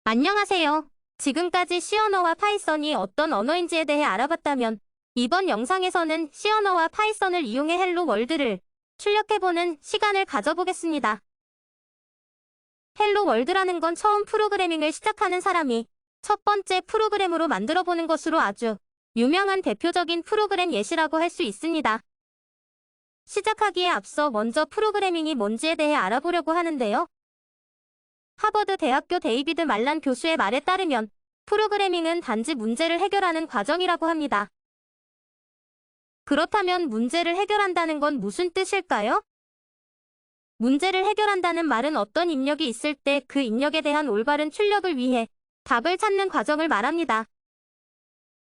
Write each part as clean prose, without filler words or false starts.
안녕하세요. 지금까지 C 언어와 파이썬이 어떤 언어인지에 대해 알아봤다면 이번 영상에서는 C 언어와 파이썬을 이용해 헬로 월드를 출력해보는 시간을 가져보겠습니다. 헬로 월드라는 건 처음 프로그래밍을 시작하는 사람이 첫 번째 프로그램으로 만들어보는 것으로 아주 유명한 대표적인 프로그램 예시라고 할 수 있습니다. 시작하기에 앞서 먼저 프로그래밍이 뭔지에 대해 알아보려고 하는데요. 하버드 대학교 데이비드 말란 교수의 말에 따르면 프로그래밍은 단지 문제를 해결하는 과정이라고 합니다. 그렇다면 문제를 해결한다는 건 무슨 뜻일까요? 문제를 해결한다는 말은 어떤 입력이 있을 때 그 입력에 대한 올바른 출력을 위해 답을 찾는 과정을 말합니다.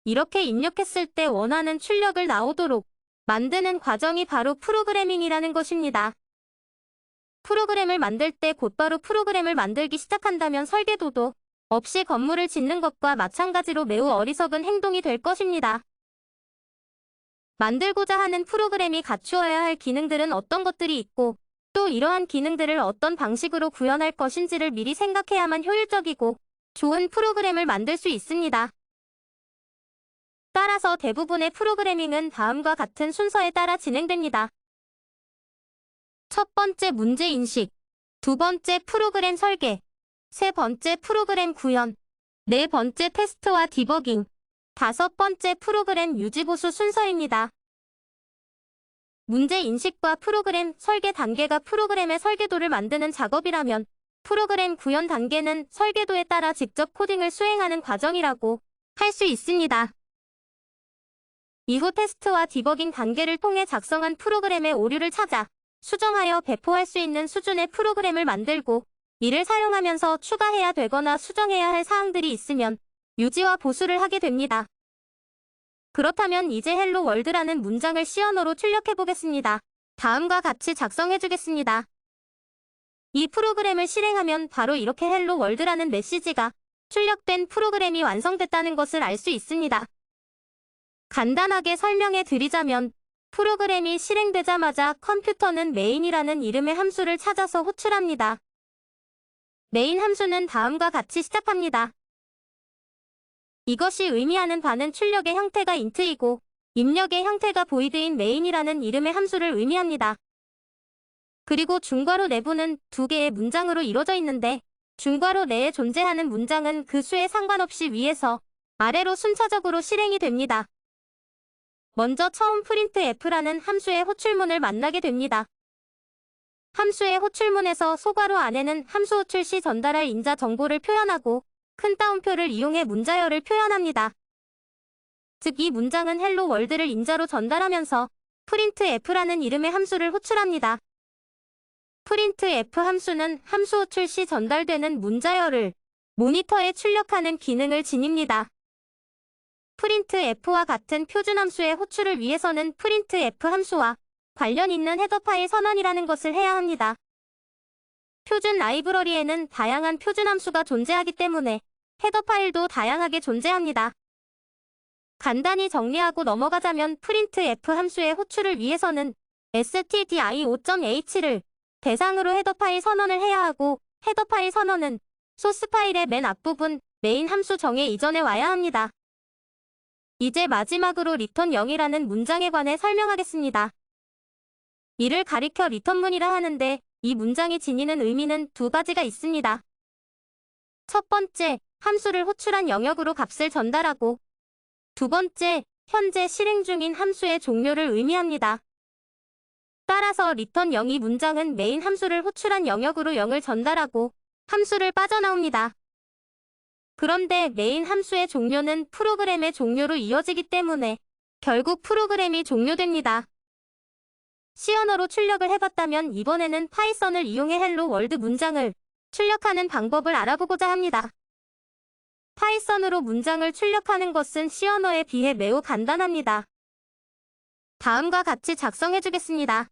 이렇게 입력했을 때 원하는 출력을 나오도록 만드는 과정이 바로 프로그래밍이라는 것입니다. 프로그램을 만들 때 곧바로 프로그램을 만들기 시작한다면 설계도도 없이 건물을 짓는 것과 마찬가지로 매우 어리석은 행동이 될 것입니다. 만들고자 하는 프로그램이 갖추어야 할 기능들은 어떤 것들이 있고 또 이러한 기능들을 어떤 방식으로 구현할 것인지를 미리 생각해야만 효율적이고 좋은 프로그램을 만들 수 있습니다. 따라서 대부분의 프로그래밍은 다음과 같은 순서에 따라 진행됩니다. 첫 번째 문제 인식, 두 번째 프로그램 설계, 세 번째 프로그램 구현, 네 번째 테스트와 디버깅, 다섯 번째 프로그램 유지보수 순서입니다. 문제 인식과 프로그램 설계 단계가 프로그램의 설계도를 만드는 작업이라면 프로그램 구현 단계는 설계도에 따라 직접 코딩을 수행하는 과정이라고 할 수 있습니다. 이후 테스트와 디버깅 단계를 통해 작성한 프로그램의 오류를 찾아 수정하여 배포할 수 있는 수준의 프로그램을 만들고 이를 사용하면서 추가해야 되거나 수정해야 할 사항들이 있으면 유지와 보수를 하게 됩니다. 그렇다면 이제 헬로 월드라는 문장을 C 언어로 출력해보겠습니다. 다음과 같이 작성해주겠습니다. 이 프로그램을 실행하면 바로 이렇게 헬로 월드라는 메시지가 출력된 프로그램이 완성됐다는 것을 알 수 있습니다. 간단하게 설명해 드리자면 프로그램이 실행되자마자 컴퓨터는 메인이라는 이름의 함수를 찾아서 호출합니다. 메인 함수는 다음과 같이 시작합니다. 이것이 의미하는 바는 출력의 형태가 int이고 입력의 형태가 void인 메인이라는 이름의 함수를 의미합니다. 그리고 중괄호 내부는 두 개의 문장으로 이루어져 있는데 중괄호 내에 존재하는 문장은 그 수에 상관없이 위에서 아래로 순차적으로 실행이 됩니다. 먼저 처음 printf라는 함수의 호출문을 만나게 됩니다. 함수의 호출문에서 소괄호 안에는 함수 호출 시 전달할 인자 정보를 표현하고 큰 따옴표를 이용해 문자열을 표현합니다. 즉 이 문장은 헬로 월드를 인자로 전달하면서 printf라는 이름의 함수를 호출합니다. printf 함수는 함수 호출 시 전달되는 문자열을 모니터에 출력하는 기능을 지닙니다. printf와 같은 표준 함수의 호출을 위해서는 printf 함수와 관련 있는 헤더 파일 선언이라는 것을 해야 합니다. 표준 라이브러리에는 다양한 표준 함수가 존재하기 때문에 헤더 파일도 다양하게 존재합니다. 간단히 정리하고 넘어가자면 printf 함수의 호출을 위해서는 stdio.h를 대상으로 헤더 파일 선언을 해야 하고 헤더 파일 선언은 소스 파일의 맨 앞부분 메인 함수 정에 이전해 와야 합니다. 이제 마지막으로 return 0이라는 문장에 관해 설명하겠습니다. 이를 가리켜 리턴문이라 하는데 이 문장이 지니는 의미는 두 가지가 있습니다. 첫 번째, 함수를 호출한 영역으로 값을 전달하고 두 번째, 현재 실행 중인 함수의 종료를 의미합니다. 따라서 return 0이 문장은 메인 함수를 호출한 영역으로 0을 전달하고 함수를 빠져나옵니다. 그런데 메인 함수의 종료는 프로그램의 종료로 이어지기 때문에 결국 프로그램이 종료됩니다. C 언어로 출력을 해봤다면 이번에는 파이썬을 이용해 헬로 월드 문장을 출력하는 방법을 알아보고자 합니다. 파이썬으로 문장을 출력하는 것은 C 언어에 비해 매우 간단합니다. 다음과 같이 작성해주겠습니다.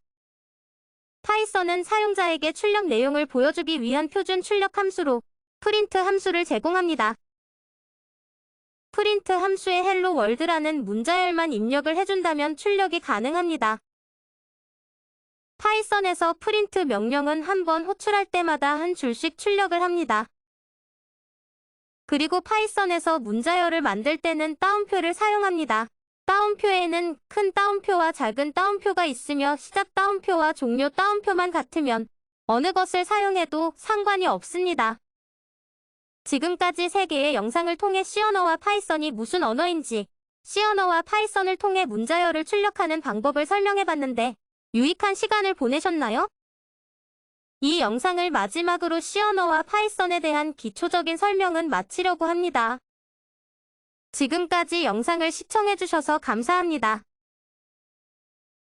파이썬은 사용자에게 출력 내용을 보여주기 위한 표준 출력 함수로 프린트 함수를 제공합니다. 프린트 함수에 헬로 월드라는 문자열만 입력을 해준다면 출력이 가능합니다. 파이썬에서 프린트 명령은 한 번 호출할 때마다 한 줄씩 출력을 합니다. 그리고 파이썬에서 문자열을 만들 때는 따옴표를 사용합니다. 따옴표에는 큰 따옴표와 작은 따옴표가 있으며 시작 따옴표와 종료 따옴표만 같으면 어느 것을 사용해도 상관이 없습니다. 지금까지 3개의 영상을 통해 C 언어와 파이썬이 무슨 언어인지, C 언어와 파이썬을 통해 문자열을 출력하는 방법을 설명해봤는데 유익한 시간을 보내셨나요? 이 영상을 마지막으로 C 언어와 파이썬에 대한 기초적인 설명은 마치려고 합니다. 지금까지 영상을 시청해주셔서 감사합니다.